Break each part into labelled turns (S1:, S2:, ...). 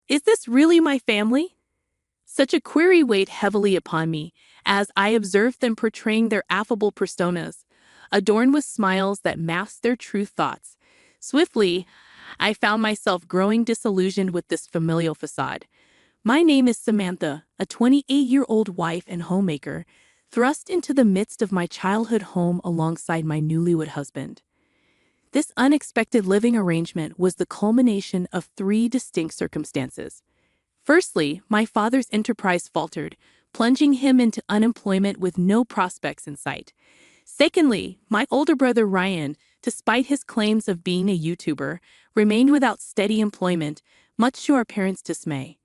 S1: Is this really my family? Such a query weighed heavily upon me as I observed them portraying their affable personas, adorned with smiles that masked their true thoughts. Swiftly, I found myself growing disillusioned with this familial facade. My name is Samantha, a 28-year-old wife and homemaker, thrust into the midst of my childhood home alongside my newlywed husband. This unexpected living arrangement was the culmination of three distinct circumstances. Firstly, my father's enterprise faltered, plunging him into unemployment with no prospects in sight. Secondly, my older brother Ryan, despite his claims of being a YouTuber, remained without steady employment, much to our parents' dismay.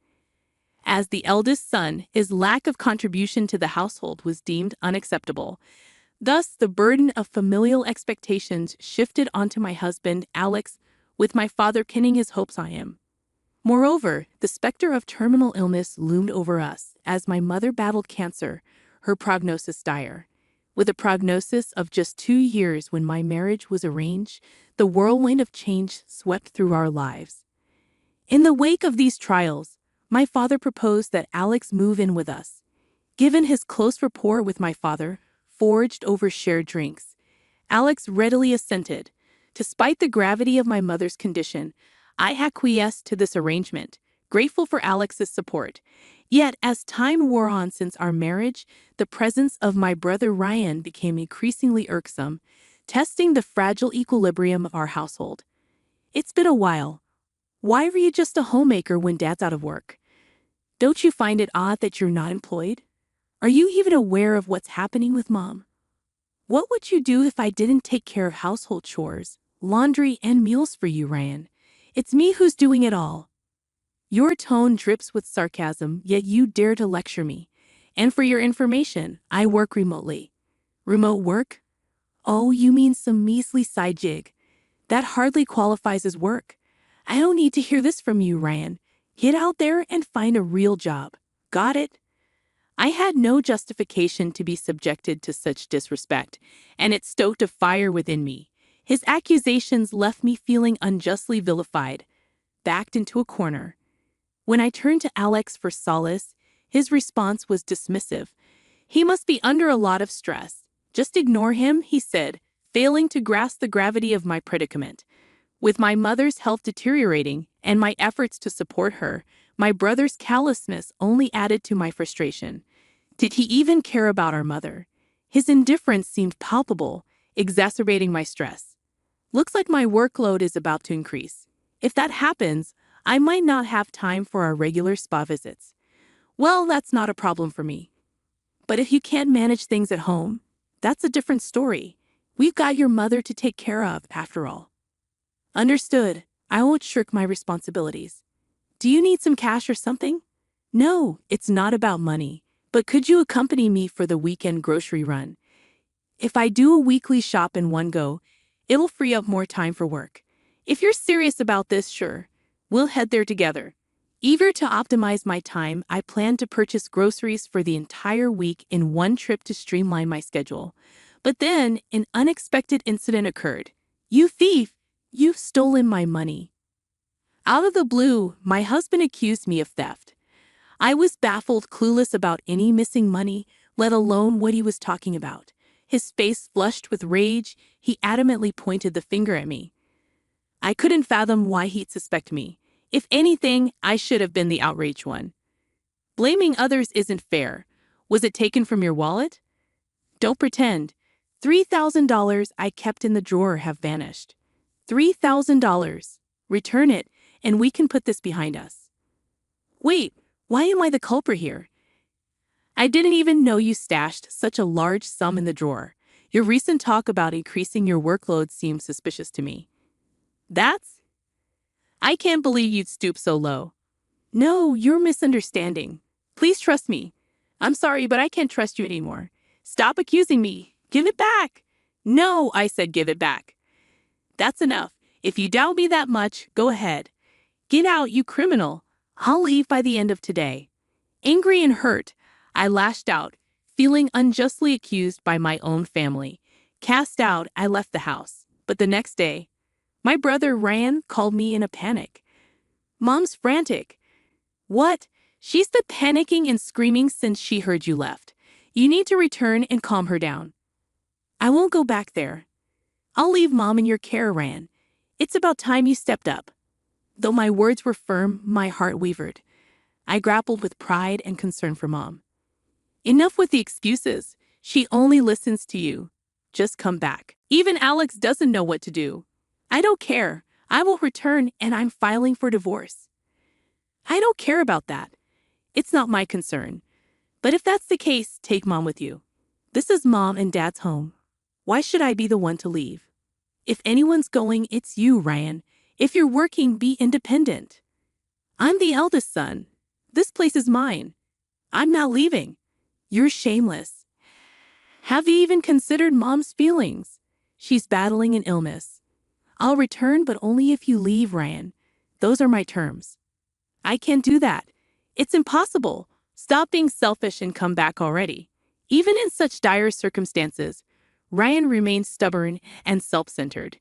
S1: As the eldest son, his lack of contribution to the household was deemed unacceptable. Thus, the burden of familial expectations shifted onto my husband, Alex, with my father pinning his hopes on him. Moreover, the specter of terminal illness loomed over us as my mother battled cancer, her prognosis dire. With a prognosis of just 2 years when my marriage was arranged, the whirlwind of change swept through our lives. In the wake of these trials, my father proposed that Alex move in with us. Given his close rapport with my father, forged over shared drinks, Alex readily assented. Despite the gravity of my mother's condition, I acquiesced to this arrangement, grateful for Alex's support. Yet, as time wore on since our marriage, the presence of my brother Ryan became increasingly irksome, testing the fragile equilibrium of our household. It's been a while. Why were you just a homemaker when Dad's out of work? Don't you find it odd that you're not employed? Are you even aware of what's happening with Mom? What would you do if I didn't take care of household chores, laundry, and meals for you, Ryan? It's me who's doing it all. Your tone drips with sarcasm, yet you dare to lecture me. And for your information, I work remotely. Remote work? Oh, you mean some measly side gig. That hardly qualifies as work. I don't need to hear this from you, Ryan. Get out there and find a real job. Got it? I had no justification to be subjected to such disrespect, and it stoked a fire within me. His accusations left me feeling unjustly vilified, backed into a corner. When I turned to Alex for solace, his response was dismissive. He must be under a lot of stress. Just ignore him, he said, failing to grasp the gravity of my predicament. With my mother's health deteriorating and my efforts to support her, my brother's callousness only added to my frustration. Did he even care about our mother? His indifference seemed palpable, exacerbating my stress. Looks like my workload is about to increase. If that happens, I might not have time for our regular spa visits. Well, that's not a problem for me. But if you can't manage things at home, that's a different story. We've got your mother to take care of, after all. Understood. I won't shirk my responsibilities. Do you need some cash or something? No, it's not about money. But could you accompany me for the weekend grocery run? If I do a weekly shop in one go, it'll free up more time for work. If you're serious about this, sure. We'll head there together. Eager to optimize my time, I planned to purchase groceries for the entire week in one trip to streamline my schedule. But then, an unexpected incident occurred. You thief! You've stolen my money. Out of the blue, my husband accused me of theft. I was baffled, clueless about any missing money, let alone what he was talking about. His face flushed with rage, he adamantly pointed the finger at me. I couldn't fathom why he'd suspect me. If anything, I should have been the outraged one. Blaming others isn't fair. Was it taken from your wallet? Don't pretend. $3,000 I kept in the drawer have vanished. $3,000. Return it, and we can put this behind us. Wait, why am I the culprit here? I didn't even know you stashed such a large sum in the drawer. Your recent talk about increasing your workload seems suspicious to me. I can't believe you'd stoop so low. No, you're misunderstanding. Please trust me. I'm sorry, but I can't trust you anymore. Stop accusing me. Give it back. No, I said give it back. That's enough. If you doubt me that much, go ahead. Get out, you criminal. I'll leave by the end of today. Angry and hurt, I lashed out, feeling unjustly accused by my own family. Cast out, I left the house. But the next day, my brother Ryan called me in a panic. Mom's frantic. What? She's been panicking and screaming since she heard you left. You need to return and calm her down. I won't go back there. I'll leave Mom in your care, Ryan. It's about time you stepped up. Though my words were firm, my heart wavered. I grappled with pride and concern for Mom. Enough with the excuses. She only listens to you. Just come back. Even Alex doesn't know what to do. I don't care. I will return and I'm filing for divorce. I don't care about that. It's not my concern. But if that's the case, take Mom with you. This is Mom and Dad's home. Why should I be the one to leave? If anyone's going, it's you, Ryan. If you're working, be independent. I'm the eldest son. This place is mine. I'm not leaving. You're shameless. Have you even considered Mom's feelings? She's battling an illness. I'll return, but only if you leave, Ryan. Those are my terms. I can't do that. It's impossible. Stop being selfish and come back already. Even in such dire circumstances, Ryan remained stubborn and self-centered.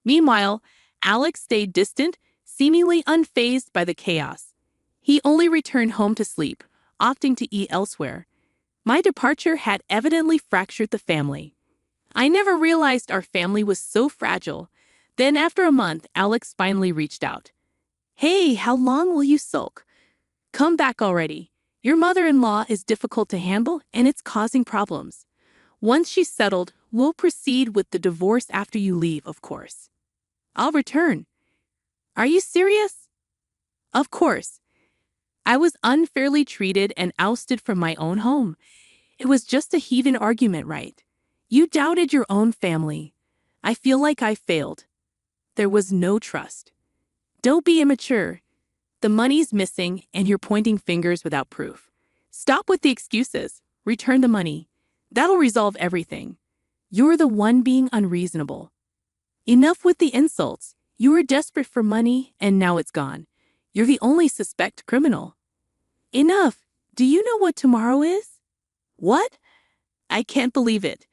S1: Meanwhile, Alex stayed distant, seemingly unfazed by the chaos. He only returned home to sleep, opting to eat elsewhere. My departure had evidently fractured the family. I never realized our family was so fragile. Then after a month, Alex finally reached out. Hey, how long will you sulk? Come back already. Your mother-in-law is difficult to handle and it's causing problems. Once she's settled, we'll proceed with the divorce after you leave, of course. I'll return. Are you serious? Of course. I was unfairly treated and ousted from my own home. It was just a heathen argument, right? You doubted your own family. I feel like I failed. There was no trust. Don't be immature. The money's missing and you're pointing fingers without proof. Stop with the excuses. Return the money. That'll resolve everything. You're the one being unreasonable. Enough with the insults. You were desperate for money and now it's gone. You're the only suspect criminal. Enough. Do you know what tomorrow is? What? I can't believe it.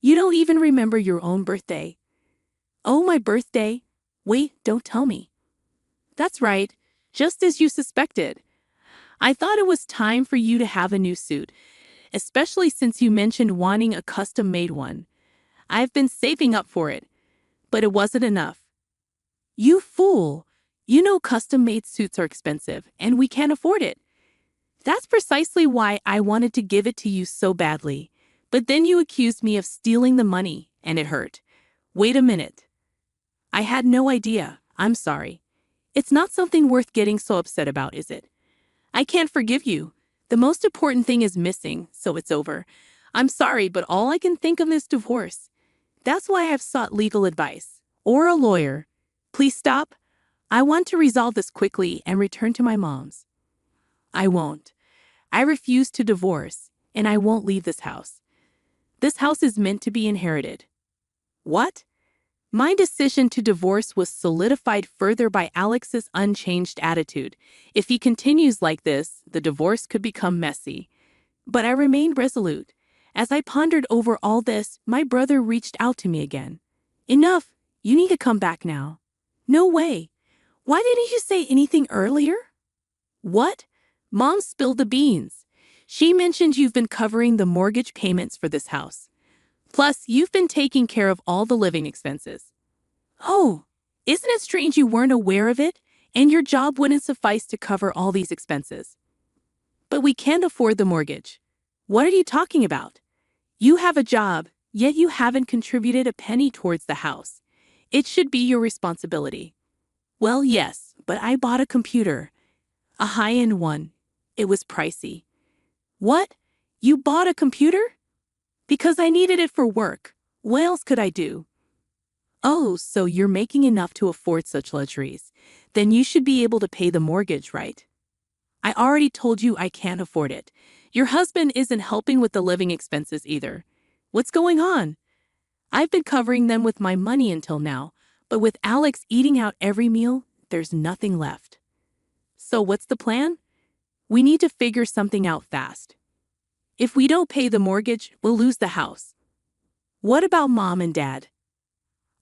S1: You don't even remember your own birthday. Oh, my birthday? Wait, don't tell me. That's right, just as you suspected. I thought it was time for you to have a new suit, especially since you mentioned wanting a custom-made one. I've been saving up for it, but it wasn't enough. You fool! You know custom-made suits are expensive, and we can't afford it. That's precisely why I wanted to give it to you so badly. But then you accused me of stealing the money, and it hurt. Wait a minute. I had no idea. I'm sorry. It's not something worth getting so upset about, is it? I can't forgive you. The most important thing is missing, so it's over. I'm sorry, but all I can think of is divorce. That's why I've sought legal advice. Or a lawyer. Please stop. I want to resolve this quickly and return to my mom's. I won't. I refuse to divorce, and I won't leave this house. This house is meant to be inherited. What? My decision to divorce was solidified further by Alex's unchanged attitude. If he continues like this, the divorce could become messy. But I remained resolute. As I pondered over all this, my brother reached out to me again. Enough! You need to come back now. No way! Why didn't you say anything earlier? What? Mom spilled the beans. She mentioned you've been covering the mortgage payments for this house. Plus, you've been taking care of all the living expenses. Oh, isn't it strange you weren't aware of it, and your job wouldn't suffice to cover all these expenses? But we can't afford the mortgage. What are you talking about? You have a job, yet you haven't contributed a penny towards the house. It should be your responsibility. Well, yes, but I bought a computer. A high-end one. It was pricey. What? You bought a computer? Because I needed it for work. What else could I do? Oh, so you're making enough to afford such luxuries. Then you should be able to pay the mortgage, right? I already told you I can't afford it. Your husband isn't helping with the living expenses either. What's going on? I've been covering them with my money until now, but with Alex eating out every meal, there's nothing left. So what's the plan? We need to figure something out fast. If we don't pay the mortgage, we'll lose the house. What about Mom and Dad?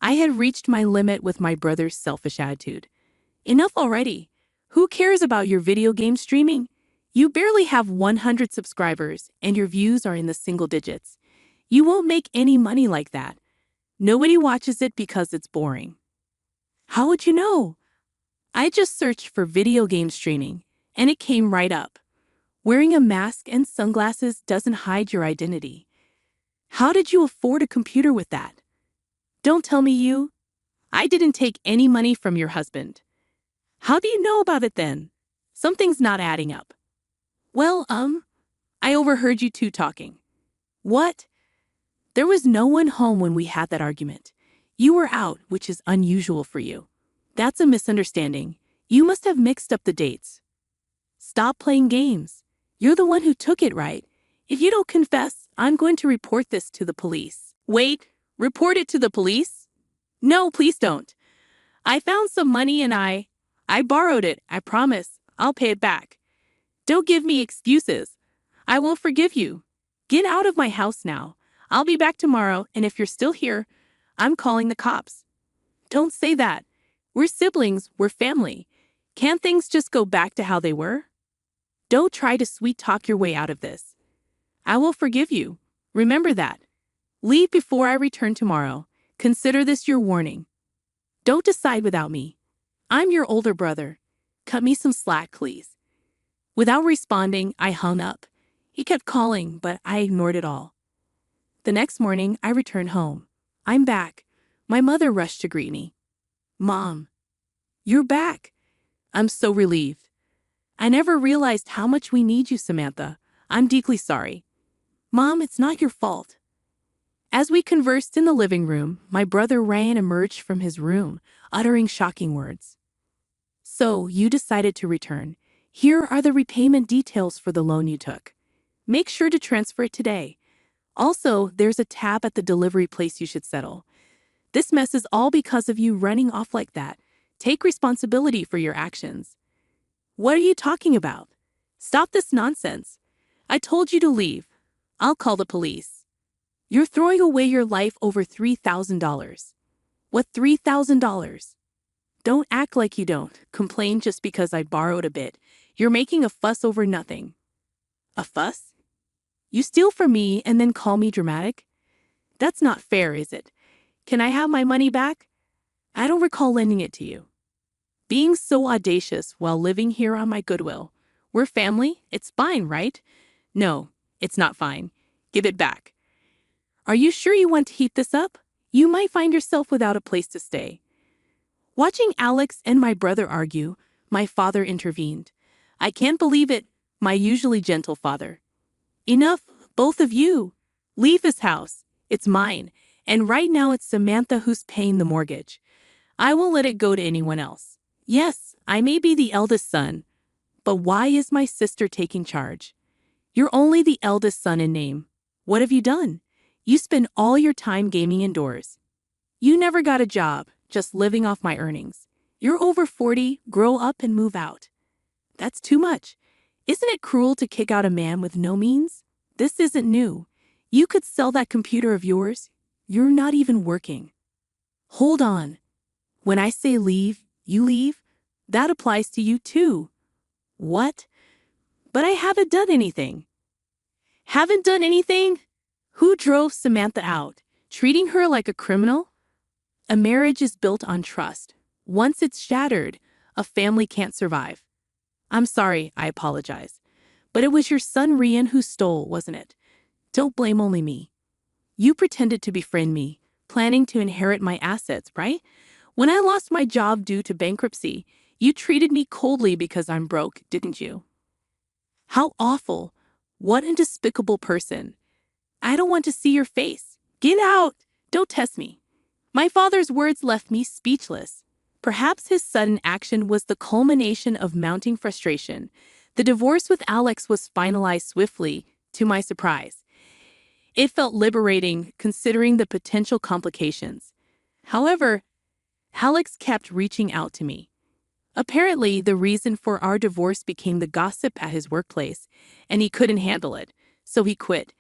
S1: I had reached my limit with my brother's selfish attitude. Enough already. Who cares about your video game streaming? You barely have 100 subscribers and your views are in the single digits. You won't make any money like that. Nobody watches it because it's boring. How would you know? I just searched for video game streaming and it came right up. Wearing a mask and sunglasses doesn't hide your identity. How did you afford a computer with that? Don't tell me you. I didn't take any money from your husband. How do you know about it then? Something's not adding up. Well, I overheard you two talking. What? There was no one home when we had that argument. You were out, which is unusual for you. That's a misunderstanding. You must have mixed up the dates. Stop playing games. You're the one who took it, right? If you don't confess, I'm going to report this to the police. Wait, report it to the police? No, please don't. I found some money and I borrowed it. I promise. I'll pay it back. Don't give me excuses. I won't forgive you. Get out of my house now. I'll be back tomorrow, and if you're still here, I'm calling the cops. Don't say that. We're siblings, we're family. Can't things just go back to how they were? Don't try to sweet-talk your way out of this. I will forgive you. Remember that. Leave before I return tomorrow. Consider this your warning. Don't decide without me. I'm your older brother. Cut me some slack, please. Without responding, I hung up. He kept calling, but I ignored it all. The next morning, I returned home. I'm back. My mother rushed to greet me. Mom, you're back. I'm so relieved. I never realized how much we need you, Samantha. I'm deeply sorry. Mom, it's not your fault. As we conversed in the living room, my brother Ryan emerged from his room, uttering shocking words. So, you decided to return. Here are the repayment details for the loan you took. Make sure to transfer it today. Also, there's a tab at the delivery place you should settle. This mess is all because of you running off like that. Take responsibility for your actions. What are you talking about? Stop this nonsense. I told you to leave. I'll call the police. You're throwing away your life over $3,000. What $3,000? Don't act like you don't. Complain just because I borrowed a bit. You're making a fuss over nothing. A fuss? You steal from me and then call me dramatic? That's not fair, is it? Can I have my money back? I don't recall lending it to you. Being so audacious while living here on my goodwill. We're family, it's fine, right? No, it's not fine. Give it back. Are you sure you want to heat this up? You might find yourself without a place to stay. Watching Alex and my brother argue, my father intervened. I can't believe it, my usually gentle father. Enough, both of you. Leave this house. It's mine. And right now it's Samantha who's paying the mortgage. I won't let it go to anyone else. Yes, I may be the eldest son, but why is my sister taking charge? You're only the eldest son in name. What have you done? You spend all your time gaming indoors. You never got a job, just living off my earnings. You're over 40, grow up and move out. That's too much. Isn't it cruel to kick out a man with no means? This isn't new. You could sell that computer of yours. You're not even working. Hold on. When I say leave, you leave? That applies to you too. What? But I haven't done anything. Haven't done anything? Who drove Samantha out? Treating her like a criminal? A marriage is built on trust. Once it's shattered, a family can't survive. I'm sorry, I apologize. But it was your son Rian who stole, wasn't it? Don't blame only me. You pretended to befriend me, planning to inherit my assets, right? When I lost my job due to bankruptcy, you treated me coldly because I'm broke, didn't you? How awful. What a despicable person. I don't want to see your face. Get out! Don't test me. My father's words left me speechless. Perhaps his sudden action was the culmination of mounting frustration. The divorce with Alex was finalized swiftly, to my surprise. It felt liberating, considering the potential complications. However, Alex kept reaching out to me. Apparently, the reason for our divorce became the gossip at his workplace, and he couldn't handle it, so he quit.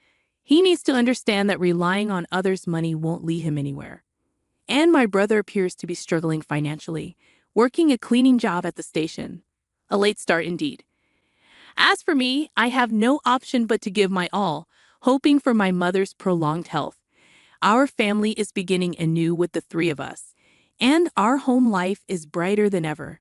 S1: He needs to understand that relying on others' money won't lead him anywhere. And my brother appears to be struggling financially, working a cleaning job at the station. A late start indeed. As for me, I have no option but to give my all, hoping for my mother's prolonged health. Our family is beginning anew with the three of us, and our home life is brighter than ever.